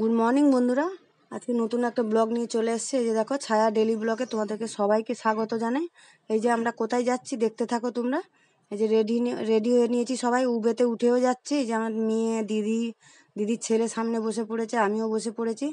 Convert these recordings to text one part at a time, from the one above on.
Good morning বন্ধুরা, আজকে নতুন একটা ব্লগ নিয়ে চলে এসেছে। এই যে দেখো, ছায়া ডেলি ব্লগে তোমাদেরকে সবাইকে স্বাগত জানাই। এই যে আমরা কোথায় যাচ্ছি দেখতে থাকো তোমরা। এই যে রেডি হয়ে নিয়েছি, সবাই উবেতে উঠেও যাচ্ছি। এই যে আমার মেয়ে, দিদির ছেলে সামনে বসে পড়েছে, আমিও বসে পড়েছি।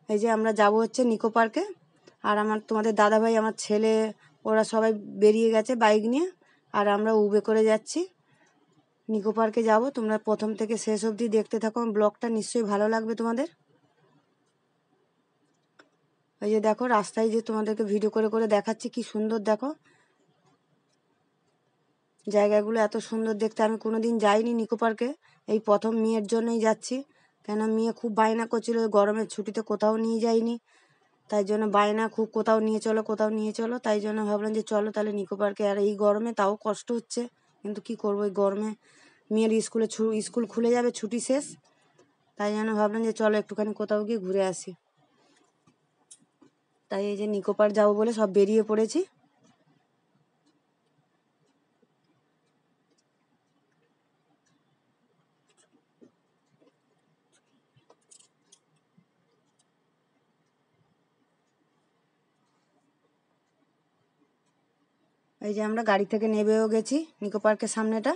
এই যে আমরা যাব হচ্ছে নিকো পার্কে। আর তোমাদের দাদাভাই, আমার ছেলে, ওরা সবাই বেরিয়ে গেছে বাইক নিয়ে। আর আমরা উবে করে যাচ্ছি, নিকো পার্কে যাব। তোমরা প্রথম থেকে শেষ অবধি দেখতে থাকো, ব্লগটা নিশ্চয়ই ভালো লাগবে তোমাদের। এই যে দেখো, রাস্তায় যে তোমাদেরকে ভিডিও করে করে দেখাচ্ছি, কি সুন্দর দেখো জায়গাগুলো, এত সুন্দর দেখতে। আমি কোনোদিন যাইনি নিকো পার্কে, এই প্রথম মেয়ের জন্যই যাচ্ছি। কেন মেয়ে খুব বায়না করছিল, গরমের ছুটিতে কোথাও নিয়ে যাইনি, তাই জন্য বায়না খুব, কোথাও নিয়ে চলো কোথাও নিয়ে চলো। তাই জন্য ভাবলাম যে চলো তাহলে নিকো পার্কে। আর এই গরমে তাও কষ্ট হচ্ছে, কিন্তু কি করবো, এই গরমে মেয়ের স্কুল খুলে যাবে, ছুটি শেষ। তাই জন্য ভাবলাম যে চলো একটুখানি কোথাও গিয়ে ঘুরে আসি। তাই এই যে নিকো পার্ক যাবো বলে সব বেরিয়ে পড়েছি। এই যে আমরা গাড়ি থেকে নেমেও গেছি, নিকো পার্কের সামনেটা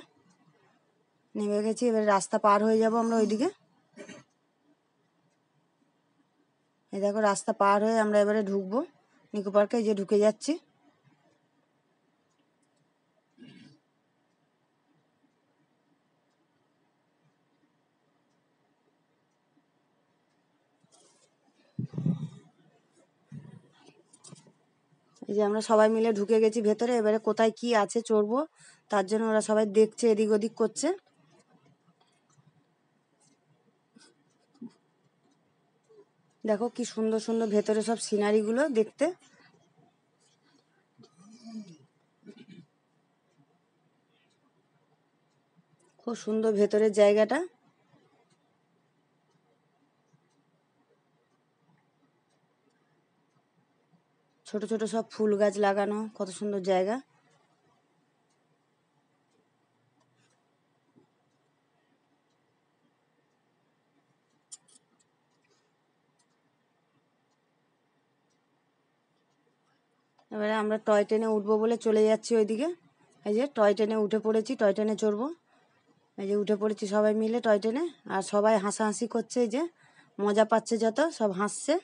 নেমে গেছি। এবার রাস্তা পার হয়ে যাব আমরা ওইদিকে। এই দেখো, রাস্তা পার হয়ে আমরা এবারে ঢুকবো নিকো পার্কে। এই যে ঢুকে যাচ্ছি। এই যে আমরা সবাই মিলে ঢুকে গেছি ভেতরে। এবারে কোথায় কি আছে চড়বো, তার জন্য ওরা সবাই দেখছে, এদিক ওদিক করছে। দেখো কি সুন্দর সুন্দর ভেতরে সব সিনারিগুলো দেখতে। খুব সুন্দর ভেতরের জায়গাটা। ছোট ছোট সব ফুল গাছ লাগানো, কত সুন্দর জায়গা। এবারে আমরা টয় ট্রেনে উঠবো বলে চলে যাচ্ছি ওইদিকে। এই যে টয় ট্রেনে উঠে পড়েছি, টয় ট্রেনে চড়বো। এই যে উঠে পড়েছি সবাই মিলে টয় ট্রেনে। আর সবাই হাসাহাসি করছে, এই যে মজা পাচ্ছে, যত সব হাসছে।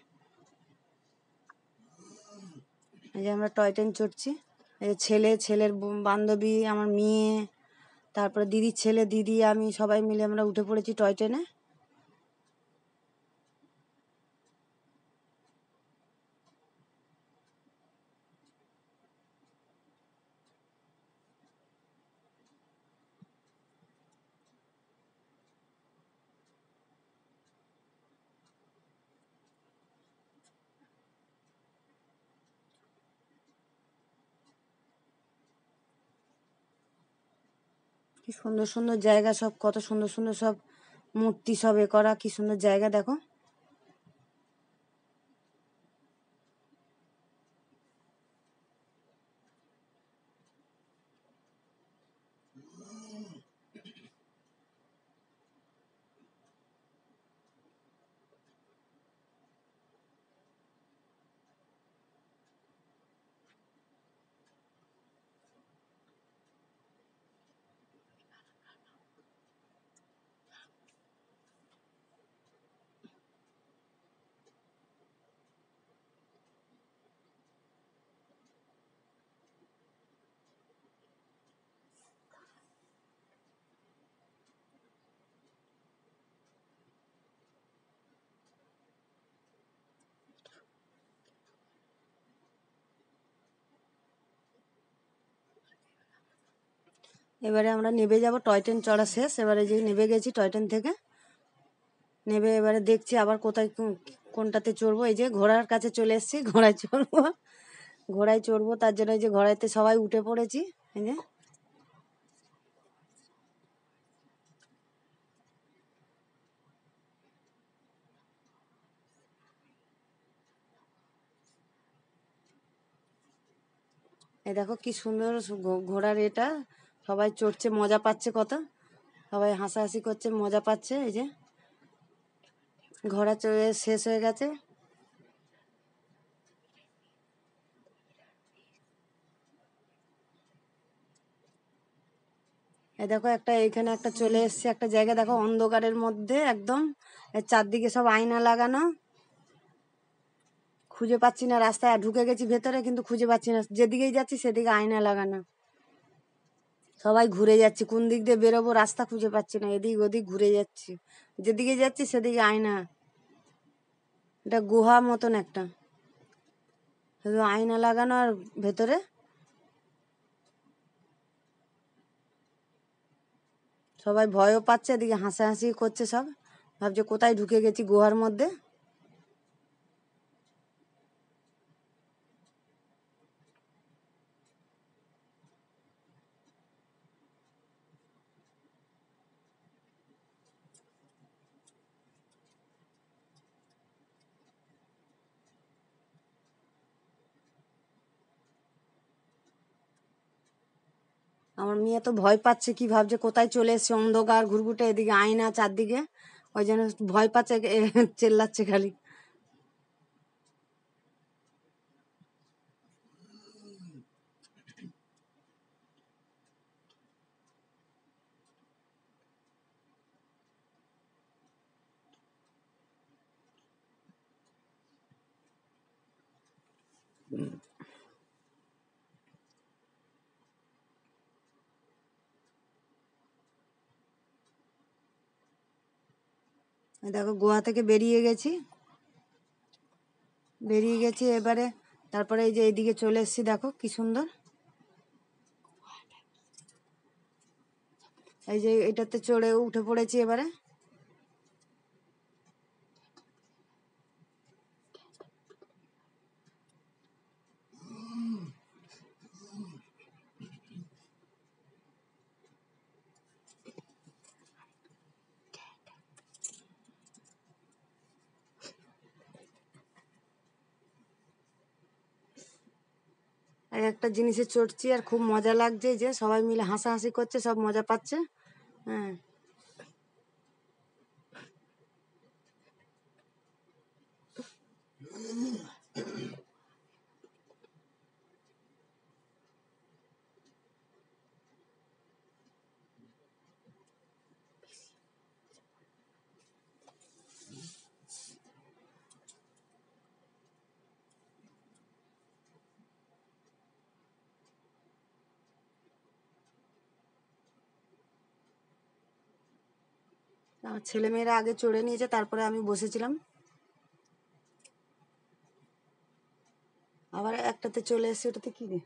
এই যে আমরা টয় ট্রেন চড়ছি। এই যে ছেলের বান্ধবী, আমার মেয়ে, তারপরে দিদির ছেলে, দিদি, আমি, সবাই মিলে আমরা উঠে পড়েছি টয় ট্রেনে। কি সুন্দর সুন্দর জায়গা সব, কত সুন্দর সুন্দর সব মূর্তি সব এ করা, কি সুন্দর জায়গা দেখো। এবারে আমরা নেমে যাব, টয় ট্রেন চড়া শেষ। এবারে যে নেমে গেছি টয় ট্রেন থেকে, নেমে এবারে দেখছি আবার কোথায় কোনটাতে চড়বো। এই যে ঘোড়ার কাছে চলে এসেছি, ঘোড়ায় চড়বো। ঘোড়ায় চড়বো, তার জন্য এই যে ঘোড়াইতে সবাই উঠে পড়েছি। এই যে এই দেখো কি সুন্দর ঘোড়ার এটা, সবাই চড়ছে, মজা পাচ্ছে কত, সবাই হাসাহাসি করছে, মজা পাচ্ছে। এই যে ঘোরা চড়ে শেষ হয়ে গেছে। এই দেখো একটা এইখানে একটা চলে এসছে একটা জায়গা, দেখো অন্ধকারের মধ্যে একদম, এর চারদিকে সব আয়না লাগানো। খুঁজে পাচ্ছি না রাস্তায়, ঢুকে গেছি ভেতরে কিন্তু খুঁজে পাচ্ছি না, যেদিকেই যাচ্ছি সেদিকে আয়না লাগানো। সবাই ঘুরে যাচ্ছি, কোন দিক দিয়ে বেরোবো রাস্তা খুঁজে পাচ্ছি না, এদিক ওদিক ঘুরে যাচ্ছি, যেদিকে যাচ্ছি সেদিকে আয়না। এটা গুহা মতন একটা, শুধু আয়না লাগানো আর ভেতরে সবাই ভয়ও পাচ্ছে, এদিকে হাসাহাসি করছে সব, ভাবছে কোথায় ঢুকে গেছি গুহার মধ্যে। আমার মেয়ে তো ভয় পাচ্ছে, কি ভাবছে কোথায় চলে এসছে, অন্ধকার ঘুরঘুটে, এদিকে আয়না চারদিকে, ওই জন্য ভয় পাচ্ছে, চেল্লাচ্ছে খালি। এই দেখো গোয়া থেকে বেরিয়ে গেছি এবারে। তারপরে এই যে এইদিকে চলে এসেছি, দেখো কি সুন্দর, এই যে এটাতে চড়ে উঠে পড়েছি এবারে। এক একটা জিনিসে চড়ছি আর খুব মজা লাগছে, যে সবাই মিলে হাসাহাসি করছে, সব মজা পাচ্ছে। হ্যাঁ, আমার ছেলেমেয়েরা আগে চড়ে নিয়েছে, তারপরে আমি বসেছিলাম। আবার একটাতে চলে এসেছি, ওটাতে কি রে,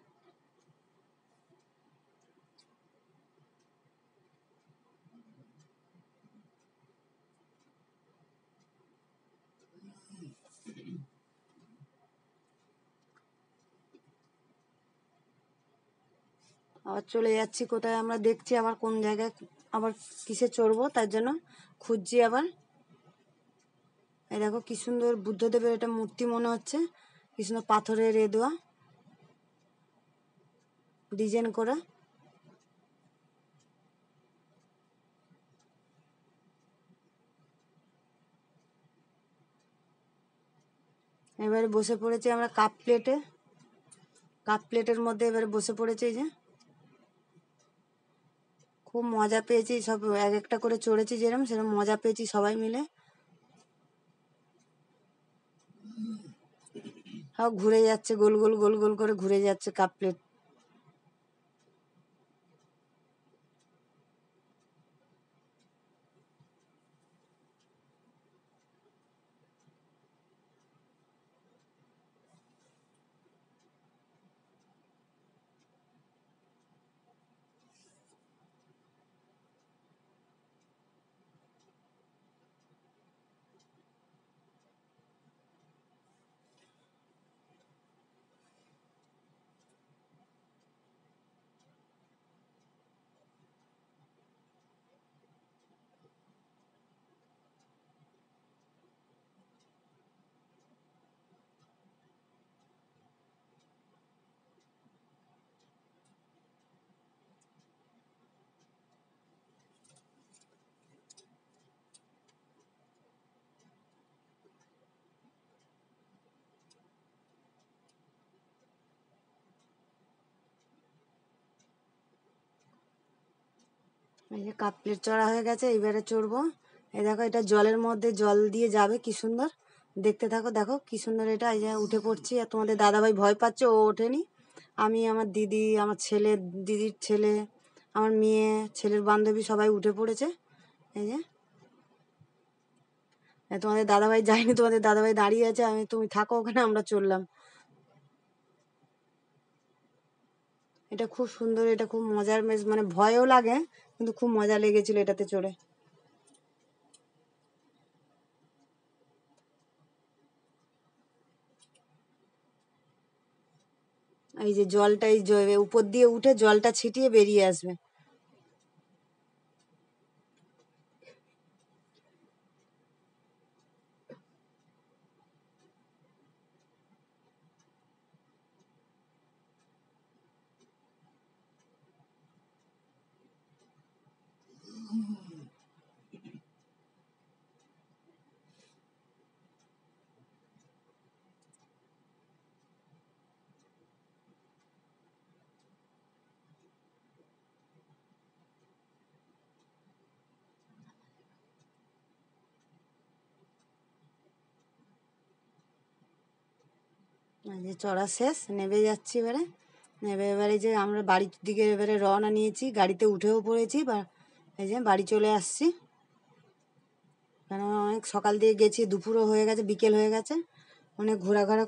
আবার চলে যাচ্ছি কোথায়, আমরা দেখছি আবার কোন জায়গায় আবার কিসে চড়বো, তার জন্য খুঁজছি আবার। এই দেখো কি সুন্দর বুদ্ধদেবের এটা মূর্তি মনে হচ্ছে, কি সুন্দর পাথরের এ দেওয়া, ডিজাইন করা। এবারে বসে পড়েছি আমরা কাপ প্লেটের মধ্যে এবারে বসে পড়েছি, এই যে খুব মজা পেয়েছি, সব এক একটা করে চড়েছি, যেরকম সেরকম মজা পেয়েছি সবাই মিলে। সব ঘুরে যাচ্ছে, গোল গোল গোল গোল করে ঘুরে যাচ্ছে কাপ প্লেট। এই যে কাপ প্লেট চড়া হয়ে গেছে, এইবারে চড়বো। এই দেখো এটা জলের মধ্যে জল দিয়ে যাবে, কি সুন্দর দেখতে থাকো। দেখো কি সুন্দর এটা। এই যে উঠে পড়ছি, আর তোমাদের দাদাভাই ভয় পাচ্ছে, ও ওঠেনি। আমি, আমার দিদি, আমার ছেলে, দিদির ছেলে, আমার মেয়ে, ছেলের বান্ধবী সবাই উঠে পড়েছে। এই যে তোমাদের দাদাভাই যায়নি, তোমাদের দাদাভাই দাঁড়িয়ে আছে, আমি তুমি থাকো ওখানে, আমরা চললাম। এটা খুব সুন্দর, এটা খুব মজার, বেশ মানে ভয়ও লাগে, কিন্তু খুব মজা লেগেছিল এটাতে চড়ে। এই যে জলটা এই উপর দিয়ে উঠে জলটা ছিটিয়ে বেরিয়ে আসবে। এই যে চড়া শেষ, নেমে যাচ্ছি এবারে। এবারে যে আমরা বাড়ির দিকে এবারে রওনা নিয়েছি, গাড়িতে উঠেও পড়েছি, বা এই যে বাড়ি চলে আসছি। কারণ অনেক সকাল দিয়ে গেছি, দুপুরও হয়ে গেছে, বিকেল হয়ে গেছে, অনেক ঘোরাঘোরা